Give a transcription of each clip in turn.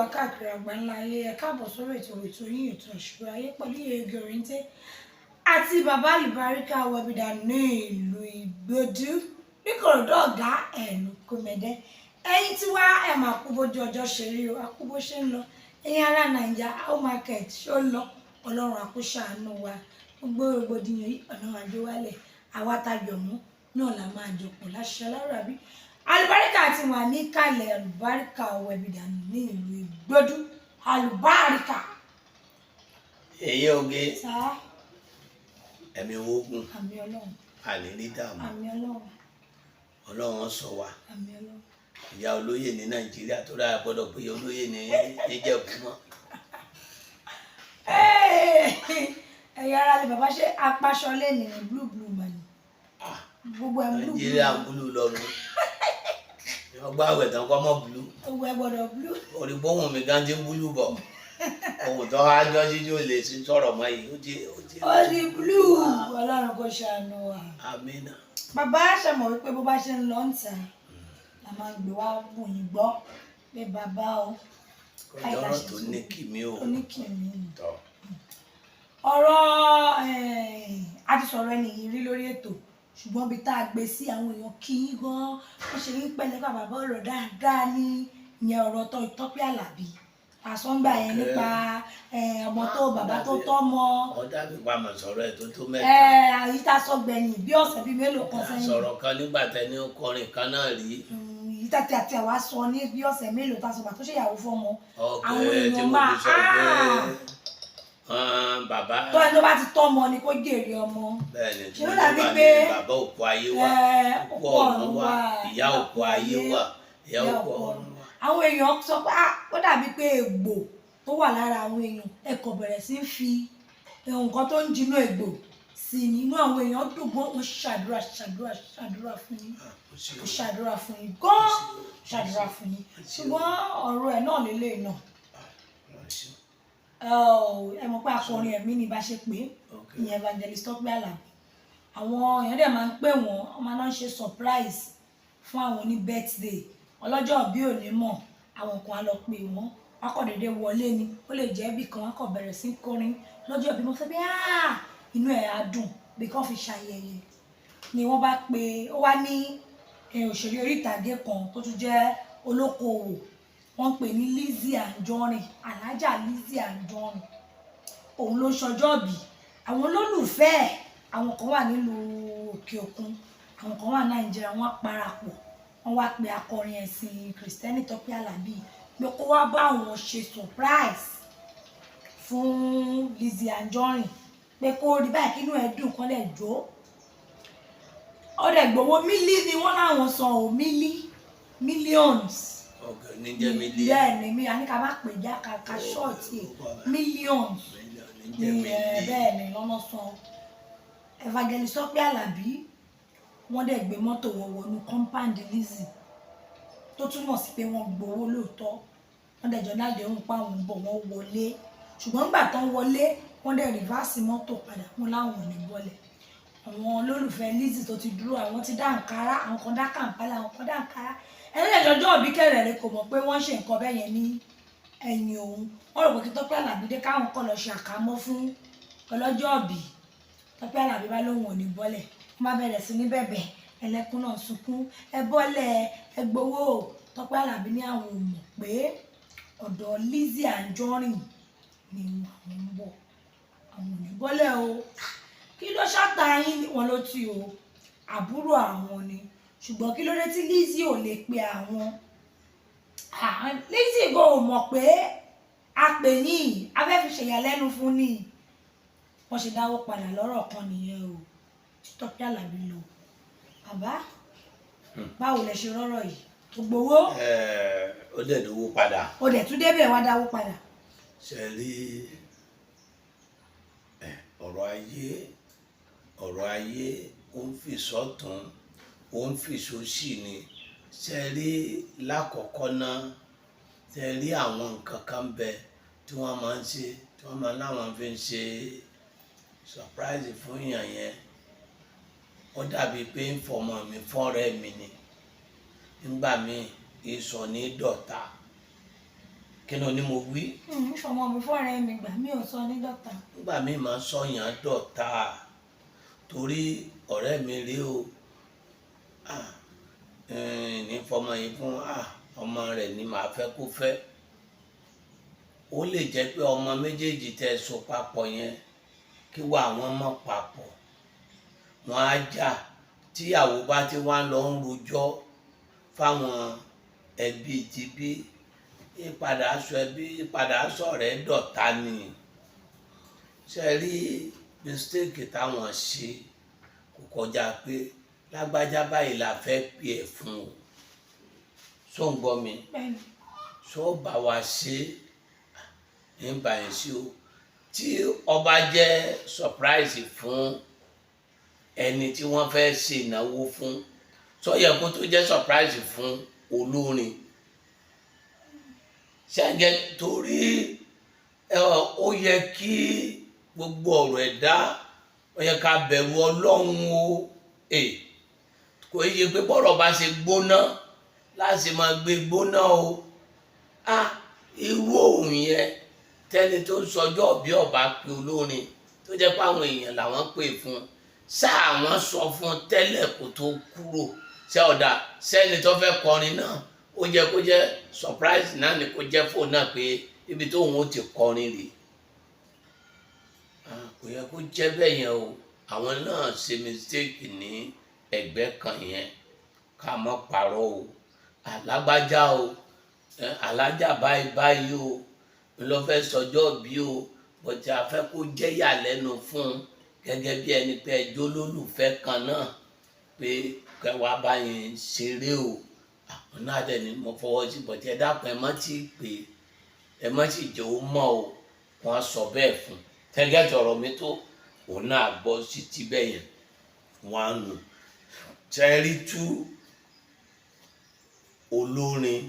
wá káàkiri àgbáńlá ayé ẹ káàbọ̀ sórí ètò yín ètò àṣírí ayé pẹ̀lú Yege Oriente àti bàbá àlùbáríkà wẹ̀bìdà ní ìlú Ìgbòdú níkòròdú ọ̀gá ẹ̀lú kòmẹ̀dẹ́ ẹ̀yin tí wá ẹ̀ máa kú bójú ọjọ́ ṣe rí o àkú bó ṣe ń lọ ẹ̀yin ará Nàìjíríà how market ṣó lọ ọlọ́run àkóṣàánú wa gbogbo rògbòdìyàn yìí ọ̀nà àjọwálẹ̀ àwa tayọ̀ mú náà la máa jọpọ̀ láṣẹ alárabí àlùbáríkà ti wà ní kàlẹ̀ àlùbáríkà wẹ̀bìdà ní ìlú Ìgbòdú àlùbáríkà. èyí oge ẹ̀mí ogun àmì ọlọ́run àní ní dààmú àmì ọlọ́run ọlọ́run sọ wa àmì ọlọ́run. ìyá olóyè ní Nàìjíríà tó dára gbọ́dọ̀ pé olóyè ní Ìjẹ̀bú mọ́. ẹ̀yà ara lè bàbá ṣe apáṣọ lẹ́nu ní blue mà ní gbogbo ẹ̀ blue. Nàìjíríà blue lọ́nu ọgbà àwẹ̀ tán kọ́ mọ́ blue. gbogbo ẹ̀ gbọ́dọ̀ blue. orí bóhùn mi gan ti ń blue bọ̀ ohun tó wá jọ jíjí ò lè sí sọ̀rọ̀ mọ́ yìí ó di blue ọlọ́run kò ṣàánú wa. àmínà. bàbá ṣàmọ̀ wípé bó bá ṣe ń lọ ń tà la máa ń gbé wá wòyìn gbọ́ pé bàbá o ọjọ́ tó ní kìmí o. oníkìmí ọ̀rọ̀ a ti sọ̀rọ̀ ẹni yìí rí lórí ètò ṣùgbọ́n bí tá a gbé sí àwọn èèyàn kí í gan wọ́n ṣe ń pẹ́lẹ́ bàbá ọ̀rọ̀ dáadáa ní ìyẹn ọ̀rọ̀ Tọ́pẹ́ Àlàbí àsọ̀ngbà yẹn nípa ọmọ tó bàbá tó tọ́mọ. ọ̀dà mi pa àmọ̀ sọ̀rọ̀ ẹ̀ tó tó mẹ́ta. àyí tá a sọ gbẹ̀yìn bí ọ̀sẹ̀ bíi mélòó kan sẹ́yìn. sọ̀rọ̀ kan nígbà tẹni ọkùnrin kan náà rí. yìí tàtí àti àwa sọ ní bí ọ̀sẹ̀ mélòó tá a sọ bàtó ṣèyàwó fọ́mọ. àwọn èèyàn máa bàbá tó ẹni tó bá ti tọ́mọ ni kó jèrè ọmọ. bẹ́ẹ̀ni tí wọ́n dàbí pé bàbá òkú ayé wà òkú ọ̀run wà ìyá òkú ayé wà ìyá òkú ọ̀run wà. àwọn èèyàn sọ pé ó dàbí pé egbò tó wà lára àwọn èèyàn ẹ̀kọ́ bẹ̀rẹ̀ sí ń fi nǹkan tó ń jinú egbò sí i nínú àwọn èèyàn dùgbọ́n ó ṣàdúrà fún yín ó ṣàdúrà fún yín gan ṣàdúrà fún yín ṣùgbọ́n ọ̀rọ̀ ẹ̀ náà lélẹ̀ náà ẹ mọ̀ pé akọrin ẹ̀mí ni bá ṣe pé ìyẹn Evangelist Tọ́pẹ́ Àlàbí àwọn èèyàn dẹ̀ máa ń pè wọ́n máa ń ṣe surprise fún àwọn ní birthday ọlọ́jọ́ bí ò ní mọ̀ àwọn kan á lọ pè wọ́n wọ́n kọ̀ déédéé wọlé ni ó lè jẹ́ bí kan wọ́n kọ̀ bẹ̀rẹ̀ sí kọrin lọ́jọ́ bí wọ́n fẹ́ bí inú ẹ̀ á dùn bí kan fi ṣàyẹyẹ ni wọ́n bá pe ó wá ní òṣèré orí ìtàgé kan tó tún jẹ́ olókoòwò wọ́n pè ní Lizzy Anjorin alájà Lizzy Anjorin òun ló ṣọjọ́ bí àwọn olólùfẹ́ àwọn kan wà nílùú òkè òkun àwọn kan wà Nàìjíríà wọ́n parapọ̀ wọ́n wá pe akọrin ẹ̀sìn Kristẹni Tọ́pẹ́ Àlàbí pé kó wá bá àwọn ṣe surprise fún Lizzy Anjorin pé kó rí báyìí kínú ẹ̀ dùn kán lè jó ọ̀dẹ̀ gbowó mílí ni wọ́n láwọn san ò millions. ọ̀gá níjẹ́ mílí. bẹ́ẹ̀ ni mi àníkà má pè já ka ṣọ́ọ̀tì millions ni bẹ́ẹ̀ ni lọ́nà san Evangelist Tọ́pẹ́ Àlàbí wọ́n dẹ̀ gbé mọ́tò wọn wọnú compound Lizzy tó túmọ̀ sí pé wọ́n gbowó lóòótọ́ wọ́n dẹ̀ jọ náà dẹ̀hùn pa àwọn bọ̀ wọ́n wọlé ṣùgbọ́n nígbà tán wọlé wọ́n dẹ̀ rìvásì mọ́tò padà wọn láwọn ò ní bọ́lẹ̀ àwọn olólùfẹ́ Lizzy tó ti dúró àwọn ti dá Àǹkárá àwọn kan dá Kàǹpálà àwọn kan dá Àǹkárá ẹlẹ́dẹ̀ẹ́dọ́jọ́ òbí kẹrẹ̀ rẹ kò mọ̀ pé wọ́n ṣe nǹkan bẹ́ẹ̀ yẹn ní ẹ̀yìn òun wọ́n rò pé kí Tọ́pẹ́ Àlàbí dé káwọn kọ́ lọ ṣe àkámọ́ fún ọlọ́jọ́ òbí Tọ́pẹ́ Àlàbí bá lóun ò ní bọ́lẹ̀ wọ́n bá bẹ̀rẹ̀ sí ní bẹ̀bẹ̀ ẹlẹ́kún náà sunkún ẹ bọ́lẹ̀ ẹ gbowó Tọ́pẹ́ Àlàbí ní àwọn ò mọ̀ pé ọ̀dọ̀ Lizzy Anjorin ni àwọn ń bọ̀ àwọn ò ní bọ́lẹ̀ o kí ló ṣàtà yín wọn ló ti o àbúrò àwọn ni ṣùgbọ́n kí ló dé tí Lizzy ò lè pe àwọn Lizzy kò mọ̀ pé a pè yín a fẹ́ fi ṣèyàlẹ́nu fún ni wọ́n ṣe dáwó padà lọ́rọ̀ kan nìyẹn o Tọ́pẹ́ Àlàbí lọ bàbá báwo lẹ ṣe rọ́rọ̀ yìí tó gbowó. ó dẹ̀ dówó padà. ó dẹ̀ tún débẹ̀ wá dáwó padà. ṣe rí ọ̀rọ̀ ayé ó ń fi sọ́tún ó ń fi sósì ni ṣe rí lákọ̀ọ́kọ́ náà ṣe rí àwọn nǹkan kan bẹ tí wọ́n máa ń ṣe tí wọ́n máa láwọn fi ń ṣe surprise fún yàn yẹn ó dàbí pé ń fọmọ mi fọ́rẹ́ mi ni nígbà míì ìsọ̀ ní dọ̀tá kí ni o ní mo wí. Ṣọmọ mi fọ́ọ̀rẹ́ mi gbà mí ò sọ ní dọ́ta. Nígbà míì máa sọ̀yàn dọ̀tá torí ọ̀rẹ́ mi rí o ní fọmọ yìí fún ọmọ rẹ̀ ni màá fẹ́ kó fẹ́. Ó lè jẹ́ pé ọmọ méjèèjì tẹ́ so papọ̀ yẹn kí wà wọ́n mọ̀ papọ̀ wọ́n á jà tíyàwó bá ti wá lọ ń rojọ́ fáwọn ẹbí tibí ìpadà sọ̀rẹ́ dọ̀tá ni. Ṣe rí mistake táwọn ṣe kò kọjá pé lágbájá báyìí la fẹ́ pè ẹ́ fún o ṣó ń gbọ́ mi ṣó bá wa ṣe nígbà yẹn sí o tí ọba jẹ́ surprise fún ẹni tí wọ́n fẹ́ ṣe ìnáwó fún sọ yẹ kó tó jẹ́ surprise fún olórin ṣẹ́gẹ́ torí ó yẹ kí gbogbo ọ̀rọ̀ ẹ̀dá ó yẹ ká bẹ̀rù Ọlọ́run o kò yẹ pé bọ́rọ̀ bá ṣe gbóná láti máa gbé gbóná o irú òun yẹn tẹ́ni tó sọjọ́ bí ọba pé olórin tó jẹ́ pé àwọn èèyàn làwọn pè fún ṣáà wọ́n sọ fún tẹ́lẹ̀ kó tó kúrò ṣé ọ̀dà sẹ́ni tó fẹ́ kọrin náà ó jẹ́ kó jẹ́ surprise náà ni kó jẹ́ fóònù náà pé ibi tó òun ó ti kọrin rèé kò yẹ kó jẹ́ bẹ́ẹ̀ yẹn o àwọn náà ṣe mistake ní ẹgbẹ́ kan yẹn ká mọ́ parọ́ o alágbájá o alájà báyìí o ló fẹ́ sọjọ́ bí o bọ̀tí a fẹ́ kó jẹ́ ìyàlẹ́nu fún un gẹ́gẹ́ bí ẹni pé ẹjọ́ lólùfẹ́ kan náà pé kẹwàá báyìí ṣeré o àwọn náà dẹ̀ ni mo fọwọ́ sí bọ̀tí ẹ dákun ẹ má ti pè ẹ má sì jẹ́ ó mọ̀ o wọ́n sọ bẹ́ẹ̀ fún tẹ́gẹ́tì ọ̀rọ̀ mi tó òun náà gbọ́ sí ti bẹ́ẹ̀ yẹn wọ́n á nù tẹ́rí tú olórin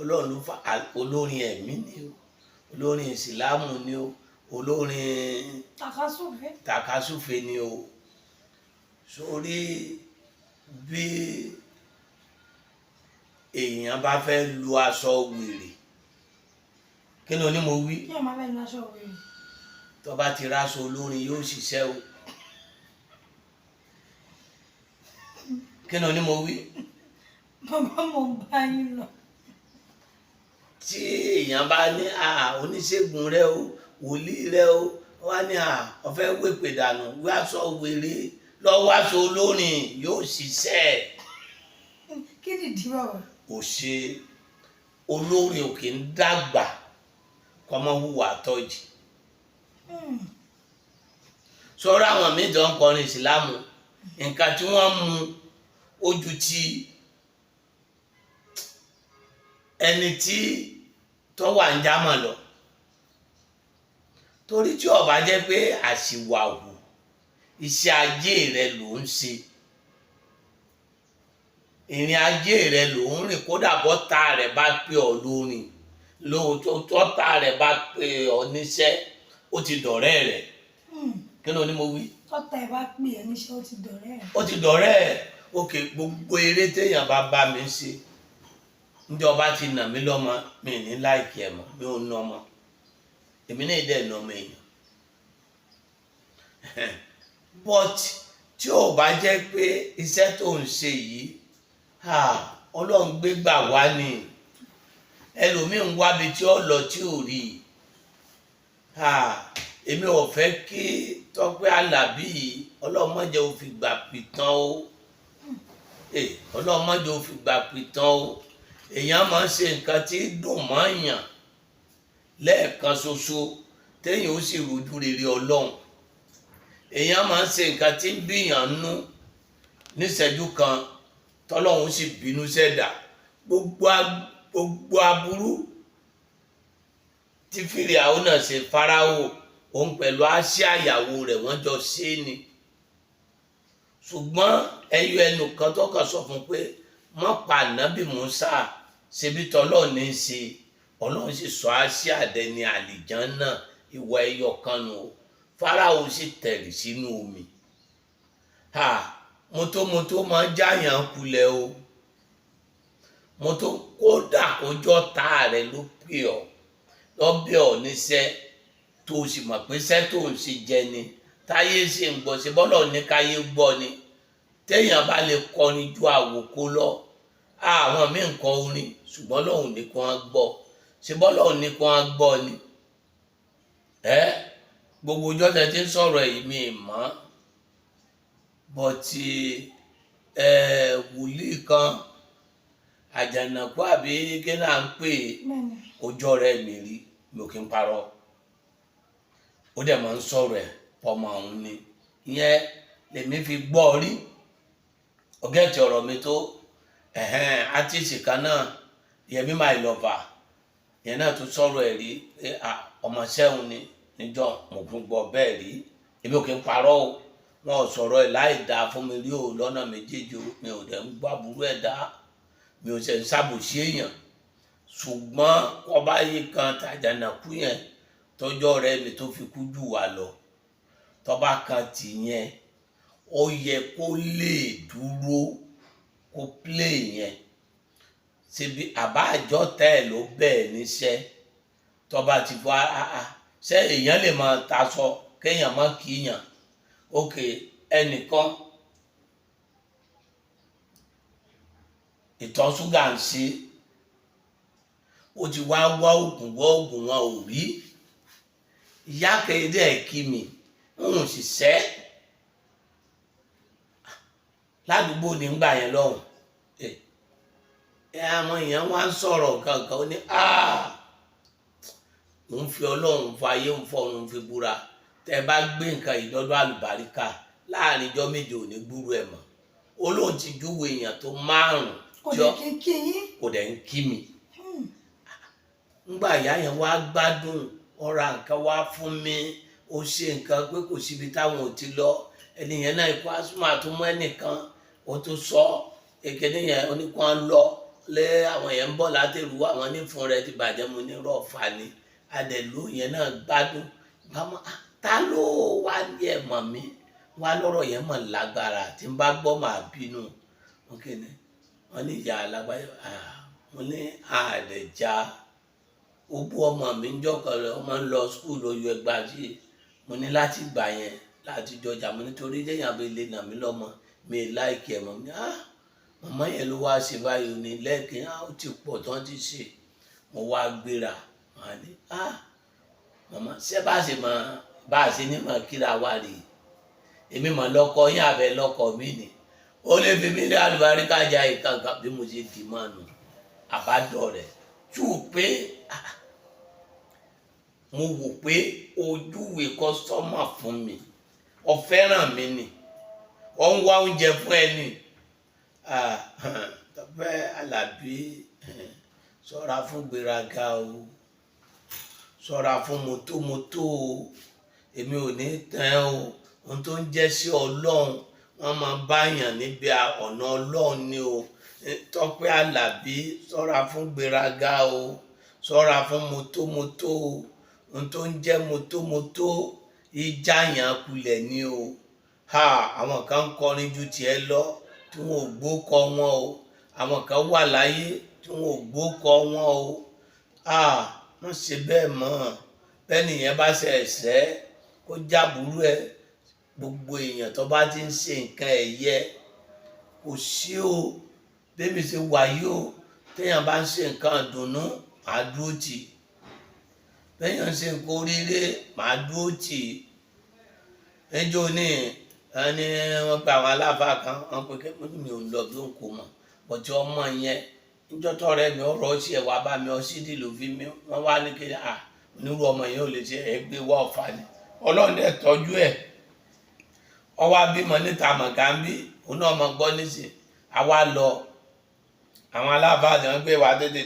Ọlọ́run ló fa olórin ẹ̀mí ni o olórin ìsìlámù ni o olórin takasúfe ni o sórí bí èèyàn bá fẹ́ lu aṣọ wèrè kí ni o ní mo wí tó bá ti ráṣọ olórin yóò ṣiṣẹ́ o kí ni o ní mo wí. Bàbá mo bá yín lọ. Tí èèyàn bá ní oníṣègùn rẹ o wòlíì rẹ o wá ní ọfẹ wépè dànù wáṣọ wèrè lọ wáṣọ olórin yóò ṣiṣẹ́. Kí nìdí bàbá. Kò ṣe olórin ò kì í dàgbà kọ́mọ hùwà tọ́jì. Sọ́rọ́ àwọn míì tó ń kọrin ìsìlámù nǹkan tí wọ́n mú ojú ti ẹni tí tó wà ń jámọ̀ lọ torí tí ó bá jẹ́ pé àṣìwàwù iṣẹ́ ajé rẹ ló ń ṣe ìrìn ajé rẹ ló ń rìn kódà bọ́tà rẹ bá pè ọ́ lórin lóòótọ́ tọ́tà rẹ bá pè ọ́ níṣẹ́ ó ti dọ̀rẹ́ rẹ̀ kí ló ní mo wí. tọ́tà ẹ bá pè ẹ́ níṣẹ́ ó ti dọ̀rẹ́ ẹ̀. ó ti dọ̀rẹ́ ẹ̀ òkè gbogbo eré téèyàn bá mi ṣe ndí ọba ti nà mí lọ́mọ mi ní láìkí ẹ̀ mọ́ mi ò ná ọmọ èmi náà dẹ̀ ná ọmọ èèyàn but tí ò bá jẹ́ pé iṣẹ́ tó ń ṣe yìí Ọlọ́run gbé gbà wá ni ẹlòmíì ń wábi tí ó lọ tí ò rí èmi ò fẹ́ kí Tọ́pẹ́ Àlàbí Ọlọ́run má jẹ́ ó fi gbà pìtàn o Ọlọ́run má jẹ́ ó fi gbà pìtàn o èèyàn máa ń ṣe nǹkan tí dùn mọ́ èèyàn lẹ́ẹ̀kan ṣoṣo téèyàn ó sì rojú rere Ọlọ́run èèyàn máa ń ṣe nǹkan tí ń bíyàn nú níṣẹ́jú kan tọ́lọ́run sì bínú sẹ́dà gbogbo aburú tí Fíráò náà ṣe Fáráò òun pẹ̀lú Áṣíà ìyàwó rẹ̀ wọ́n jọ ṣe é ni ṣùgbọ́n ẹyọ ẹnu kan tó kàn sọ fún pé mọ́ pa ànábì Mùsá ṣebí tọ́lọ́ ní í ṣe Ọlọ́run sì sọ Áṣíà dẹni àlìjánná ìwọ ẹyọ kan nù Fáráò sì tẹ̀rì sínú omi mọ́tò máa ń jáyàn kulẹ̀ o mo tó kódà kójọ́ tá rẹ ló pè ọ́ lọ́bẹ̀ ọ́ níṣẹ́ tó o sì mọ̀ pé iṣẹ́ tó ń ṣe jẹ ni táyé ṣe ń gbọ́ ṣe bọ́lọ̀ ní káyé gbọ́ ni téèyàn bá lè kọrin ju àwòkó lọ àwọn míì ń kọ orin ṣùgbọ́n lọ́hùn ní kí wọ́n gbọ́ ṣe bọ́lọ̀ ní kí wọ́n gbọ́ ni gbogbo ọjọ́ tẹ ti ń sọ̀rọ̀ yìí mi mọ́ bọ́tí wòlíì kan àjànàkú àbí kí náà ń pè ọjọ́ rẹ̀ mi rí mi ò kí ń parọ́ ó dẹ̀ máa ń sọ̀rọ̀ ẹ̀ pọ̀mọ ọ̀hún ni ìyẹn lèmi fi gbọ́ rí ọ̀gẹ́tì ọ̀rọ̀ mi tó átìsì kan náà Yẹmí My Lover ìyẹn náà tún sọ̀rọ̀ ẹ̀ rí ọmọ sẹ́hun ni níjọ́ mo tún gbọ́ bẹ́ẹ̀ rí èmi ò kí ń parọ́ o wọn ò sọ̀rọ̀ ẹ̀ láì dáa fún mi rí o lọ́nà méjèèjì o mi ò dẹ̀ ń gbọ́ àbúrò ẹ̀ dá mi ò ṣe ń ṣàbòsí èèyàn ṣùgbọ́n ọba yìí kan tàjànàkú yẹn tọ́jọ́ rẹ̀ mi tó fi kú jù wá lọ tọ́ba kan tì yẹn ó yẹ kó lè dúró kó play yẹn ṣebí àbá àjọ tẹ́ ẹ̀ ló bẹ́ẹ̀ níṣẹ́ tọ́ba ti fọ́ ṣé èèyàn lè máa taṣọ kéèyàn má kíyàn ókè ẹnìkan ìtọ̀ ṣúgà ń ṣe ó ti wá oògùn wọn ò rí ìyá kéde ẹ̀ kí mi ń ṣiṣẹ́ ládùúgbò nígbà yẹn lọ́hùn àwọn èèyàn wá ń sọ̀rọ̀ kankan ó ní òun fi ọlọ́run fayé ń fọ̀run fi búra tẹ́ bá gbé nǹkan ìdọ́dọ́ àlùbáríkà láàrin ijọ́ méje ò ní gbúrú ẹ̀ mọ́ olóhùn ti júwe èèyàn tó márùn-ún kò dẹ̀ ń kí mi ngbà ìyá yẹn wá gbádùn ọ̀ra nǹkan wá fún mi ó ṣe nǹkan pé kò síbi táwọn ò ti lọ ẹnìyẹn náà ikú asúmọ̀ àtúmọ̀ ẹnìkan ó tó sọ èkéde yẹn oníkan lọ lé àwọn yẹn ń bọ̀ látẹ̀rù àwọn onífun rẹ ti bàjẹ́ mu ní rọ̀ọ̀fà ni adẹ̀lú yẹn náà gbádùn bámọ́ ta ló wá ní ẹ̀mọ̀ mi wá lọ́rọ̀ yẹn mọ̀ lágbára tí n bá gbọ́ màá bínú òkèlè wọn ní ìyá alágbáyé mo ní àdẹ̀já ó bú ọmọ mi ń jọkọ̀ rẹ̀ ọmọ ń lọ skul oyè ẹgbàájì mo ní láti gbà yẹn láti jọjà mo nítorí lẹ́yìn abẹ́lé nà mí lọ́mọ mi láìkí ẹ̀ mọ́ mi màmá yẹn ló wá ṣe báyìí ní lẹ́ẹ̀kì ó ti pọ̀ tán ti ṣe mo wá gbéra wọn ni màmá ṣé bá a ṣe ní màá kíra wá rí èmi mọ̀ lọ́kọ yín àbẹ̀ lọ́kọ mi ni ó lè fi mí ní àlùbáríkà já ìkàǹkà bí mo ṣe dì mọ́ nù àbádọ́ rẹ̀ tú pé mo wò pé ojúwe kọ́sọ́mà fún mi ó fẹ́ràn mi ni ó ń wá oúnjẹ fún ẹni Tọ́pẹ́ Àlàbí ṣọ́ra fún gbéraga o ṣọ́ra fún mọ́tòmọ́tò o èmi ò ní tán o ohun tó ń jẹ́ sí Ọlọ́run wọ́n máa báyàn níbi ọ̀nà Ọlọ́run ni o Tọ́pẹ́ Àlàbí ṣọ́ra fún gbéraga o ṣọ́ra fún mọ́tòmọ́tò o ohun tó ń jẹ́ mọ́tòmọ́tò ìjàyàn kulẹ̀ ni o àwọn kan ń kọrin ju tiẹ̀ lọ tí wọn ò gbókọ wọn o àwọn kan wà láyé tí wọn ò gbókọ wọn o wọ́n ṣe bẹ́ẹ̀ mọ́ bẹ́ẹ̀ nìyẹn bá ṣe ẹ̀ṣẹ̀ kó jábùrú ẹ gbogbo èèyàn tó bá ti ń ṣe nǹkan ẹ̀yẹ kò sí o bébí ṣe wáyé o téèyàn bá ń ṣe nǹkan ìdùnnú màá dúró tì téèyàn ń ṣe nǹkan oríire màá dúró tì ẹjọ́ ní ẹni wọ́n pe àwọn aláàfáà kan wọ́n pe kí mi ò lọ bí òun kò mọ̀ bọ̀tí ọmọ yẹn níjọ́ tọ́rẹ́ mi ọ̀rọ̀ ọ̀sì ẹ̀ wá bá mi ọ̀sídìí ló fi mi wọ́n wá ní kí onírú ọmọ yẹn ò lè ṣe ẹgbẹ́ wá ọ̀fà ni Ọlọ́run dẹ̀ tọ́jú ẹ̀ ọwọ́ abímọ níta mọ̀gánbí òun náà mọ̀ gbọ́ nísìn àwa lọ àwọn aláàfáà tí wọ́n gbé wá tètè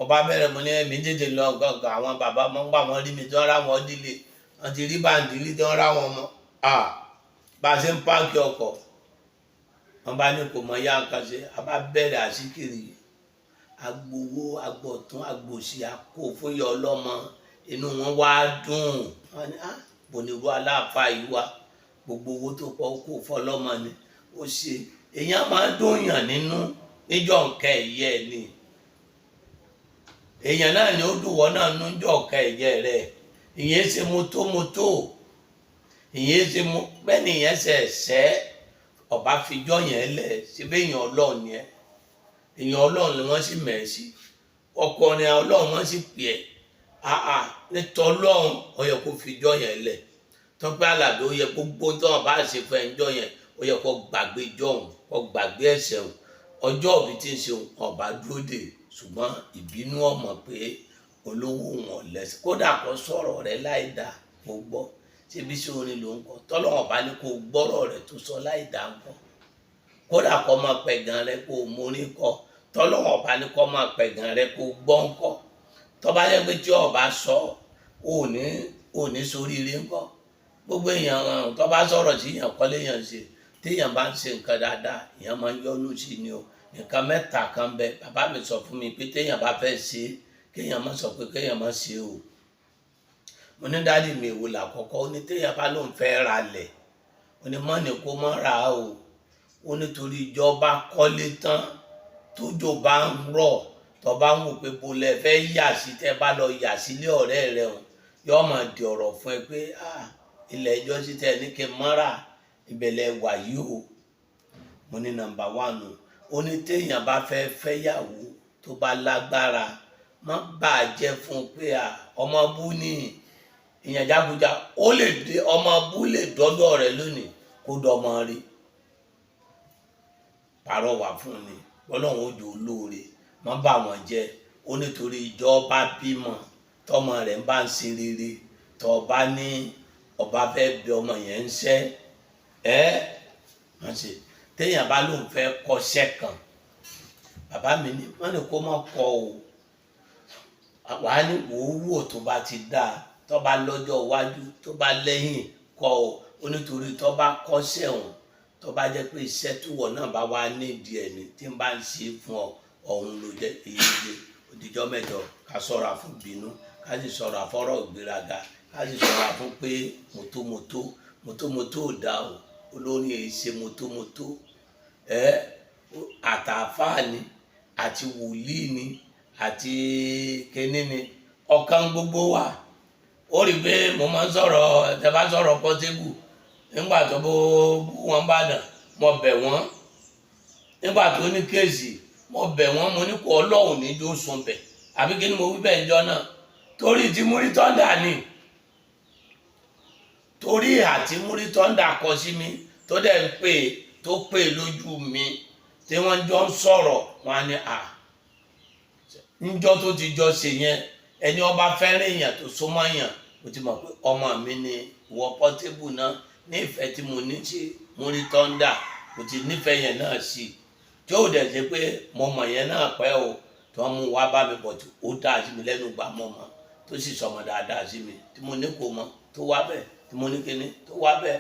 ọba bẹ̀rẹ̀ mo ní ẹ̀mí tètè lọ gàngàn àwọn bàbá mọ́ ń gbà wọ́n rí mi tí wọ́n rá wọn dílé wọ́n ti rí bàǹdìrí tí wọ́n rá wọn mọ́ bá a ṣe ń páàkì ọkọ̀ wọ́n bá ní kò mọ yá nǹkan ṣe a bá bẹ̀rẹ̀ àṣíkiri agbowó agbọ̀tún agbòsì àkó fún yọ ọlọ́mọ inú wọn wá dùn wọ́n ní bònírú aláàfáà yìí wá gbogbo owó tó pọ̀ kó fọlọ́mọ ni ó ṣe èèyàn máa ń dùn yàn nínú níjọ́ nǹkan ẹ̀yẹ ni èèyàn náà ni ó dùwọ́ náà níjọ́ nǹkan ẹ̀yẹ rẹ̀ ìyẹn ṣe mọ́tòmọ́tò ìyẹn ṣe mọ́ bẹ́ẹ̀ ni ìyẹn ṣe ẹ̀ṣẹ́ ọba fìjọ́ yẹn lẹ̀ síbẹ̀ èèyàn ọlọ́run yẹn èèyàn ọlọ́run ni wọ́n sì mẹ̀ sí ọkùnrin ọlọ́run wọ́n sì pè é nítorí ọlọ́run ó yẹ kó fìjọ́ yẹn lẹ̀ Tọ́pẹ́ Àlàbí ó yẹ kó gbójú ọ̀hún bá ṣe fẹ́ ẹjọ́ yẹn ó yẹ kó gbàgbé jọ̀hún kó gbàgbé ẹ̀ṣẹ̀ òun ọjọ́ òbí tí ń ṣe ọba dúró dè ṣùgbọ́n ìbínú ọmọ pé olówó wọn lẹ́sẹ̀ kódà kó sọ̀rọ̀ rẹ láì dá mo gbọ́ ṣebí sí orin ló ń kọ tọ́lọ́wọ́n bá ní kó gbọ́rọ̀ rẹ tó sọ láì dá ń kọ kódà kó máa pẹ̀gàn rẹ kó mórí kọ tọ́lọ́wọ́n bá ní kó máa pẹ̀gàn rẹ kó gbọ́ ń kọ tọ́ba yẹ pé tí ọba sọ òní sóríire ń kọ gbogbo èèyàn tó bá sọ̀rọ̀ sí èèyàn kọ́ léèyàn ṣe téèyàn bá ń ṣe nǹkan dáadáa èèyàn máa ń yọ́nú sí ni o nǹkan mẹ́ta kan bẹ bàbá mi sọ fún mi pé téèyàn bá fẹ́ ṣe kéèyàn má sọ pé kéèyàn má ṣe o mo ní dáàdì mi èwo làkọ́kọ́ ó ní téèyàn bá lóun fẹ́ ra lẹ̀ ó ní mọ́ni kó mọ́ ra o ó nítorí ìjọba kọ́lé tán tójò bá ń rọ̀ tó bá ń wò pé bolẹ̀ fẹ́ yà sí tẹ́ bá lọ yà sílé ọ̀rẹ́ rẹ o yóò máa di ọ̀rọ̀ fún ẹ pé ilẹ̀ ẹjọ́ sí tẹ́ ní kí n mọ́ra ìbẹ̀lẹ̀ wà yìí o mo ní nọ́mbà 1 ó ní téèyàn bá fẹ́ fẹ́yàwó tó bá lágbára má bàa jẹ́ fún pé ọmọ bú ní ìyàn jágújá ó lè dé ọmọ bú lè dọ́dọ̀ rẹ̀ lónìí kó dọmọ rí pàrọwà fún ni ọlọ́run ó jò olóore má bà wọ́n jẹ́ ó nítorí ìjọba bímọ tọmọ rẹ̀ ń bá ń ṣe rere tó bá ní ọba fẹ́ bẹ ọmọ yẹn ń ṣẹ́ má ṣe téèyàn bá lóun fẹ́ kọ́ṣẹ́ kan bàbá mi ní wọ́n ní kó má kọ́ o wàá ní wòówò tó bá ti dáa tó bá lọ́jọ́ iwájú tó bá lẹ́yìn kọ́ o ó nítorí tó bá kọ́ṣẹ́ òun tó bá jẹ́ pé iṣẹ́ túwọ̀ náà bá wá nídìí ẹ̀ ní tí ń bá ń ṣe fún ọ ọ̀hún ló jẹ́ èyí ṣe òdìjọ́ mẹ́jọ ká ṣọ́ra fún bínú ká sì ṣọ́ra fọ́rọ̀ ìgbéraga ká sì ṣọ́ra fún pé mọ́tòmọ́tò ò dá o olórin èyí ṣe mọ́tòmọ́tò àtàfáà ni àti wòlíì ni àti kínní ni ọ̀kan gbogbo wa ó rí i pé mo máa ń sọ̀rọ̀ ẹ̀ bá sọ̀rọ̀ Portable nígbà tó bó wọn bá dàn mo bẹ̀ wọ́n nígbà tó ní kéèsì mo bẹ̀ wọ́n mo ní kó ọlọ́run ní jó sun bẹ̀ àbí kí ni mo wí bẹ́ẹ̀ jọ náà torí tí múrí tọ́ndà ni torí àti múrí tọ́ndà kọ sí mi tó dẹ̀ ń pè tó pè lójú mi tí wọ́n jọ ń sọ̀rọ̀ wọn á ní níjọ́ tó ti jọ ṣe yẹn ẹni ọba fẹ́ràn èèyàn tó súnmọ́ èèyàn mo ti mọ̀ pé ọmọ mi ni ìwọ Portable náà ní ìfẹ́ tí mo ní sí múrí tọ́ndà mo ti nífẹ̀ẹ́ yẹn náà sí tí ó dẹ̀ ṣe pé mo mọ̀ yẹn náà pẹ́ o tí wọ́n mú wá bá mi bọ̀ tí ó dáa sí mi lẹ́nu gbà mọ́ mọ́ tó sì sọmọ dáadáa sí mi tí mo ní kò mọ tó wá bẹ́ẹ̀ tí mo ní kíní tó wá bẹ́ẹ̀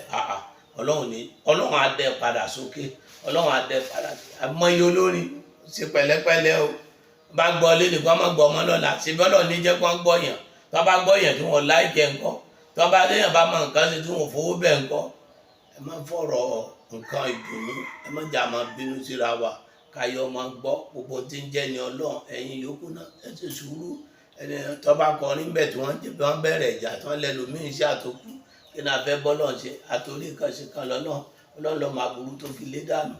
ọlọ́run á dẹ́ padà sókè ọlọ́run á dẹ́ padà àmọ́yé olórin ṣe pẹ̀lẹ́pẹ̀lẹ́ o bá gbọ́ lédè kó má gbọ́ ọmọ lọ́la ṣe bí ọlọ́run ní jẹ́ kó gbọ́ yàn tó bá gbọ́ yàn tí wọ́n láìkẹ́ nǹkan tó bá léyàn bá mọ nǹkan ṣe tí wọ́n fowó bẹ̀ nǹkan ẹ má fọ̀rọ̀ nǹkan ìdùnnú ẹ má jà máa bínú síra wa káyọ̀ máa gbọ́ gbogbo tí ń jẹ́ ní ọlọ́run ẹ̀yin yòókù náà ẹ ti sùúrù ẹni tó bá kọrin bẹ̀ tí wọ́n bẹ̀rẹ̀ ìjà tí wọ́n lẹ́nu míì sí àtòkù kí ni a fẹ́ bọ́lọ̀ ṣe àtòrí kan ṣe kan ọlọ́run lọ́mọ aburú tó fi lé dànù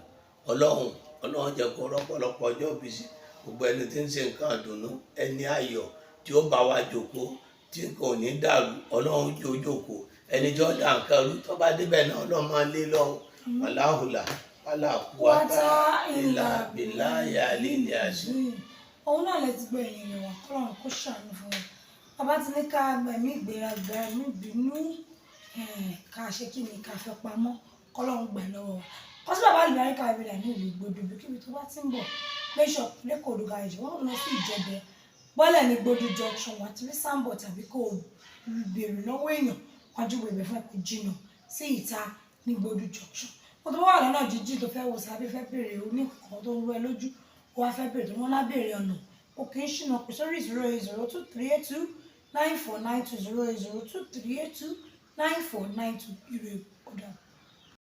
ọlọ́run jẹ́ kó rọ́pọ̀lọpọ̀ ọjọ́ bí sí gbogbo ẹni tí ń ṣe nǹkan ìdùnnú ẹni ayọ̀ tí ó bá wa jòkó tí kò ní dàrú ọlọ́run jó jòkó ẹni tí ó dà nǹkan rú tó bá débẹ̀ náà ọlọ́run máa lé lọ́wọ́ aláhùlà aláàkúwátá ìlà bìláyà lílẹ̀ àṣẹ. òun náà lè ti gbọ́ ẹ̀yìn ìwà kọ́lọ́run kó ṣàánú fún wọn bàbá ti ní ká gbẹ̀mí ìgbéraga ẹ̀mí ìbínú ká ṣe kí ni ká fẹ́ pamọ́ kọ́lọ́run gbà lọ́wọ́ wa kọ́sí bàbá àlùbárí ká ìbílẹ̀ ní ìlú Ìgbòdò kíbi tó bá ti ń bọ̀ lẹ́ṣọ̀ lẹ́kọ̀ọ́ òdòdó àìjọ wọn lọ sí Ìjẹ̀bẹ bọ́lẹ̀ ní Ìgbòdò junction wà tí rí sáǹbọ̀ tàbí kò béèrè lọ́wọ́ èèyàn wájú bèbè fún ẹ̀kọ́ jìnnà sí ìta ní Ìgbòdò junction wọn tó wà lọ́nà jíjìn tó fẹ́ wò sábẹ fẹ́ béèrè oníkan tó ń rú ẹ lójú ó wá fẹ́ béèrè tó wọn lábẹ́rẹ́ ọ̀nà ó kì í ṣìnà kò sórí 08023829492 08023829492 ire ọ̀dà.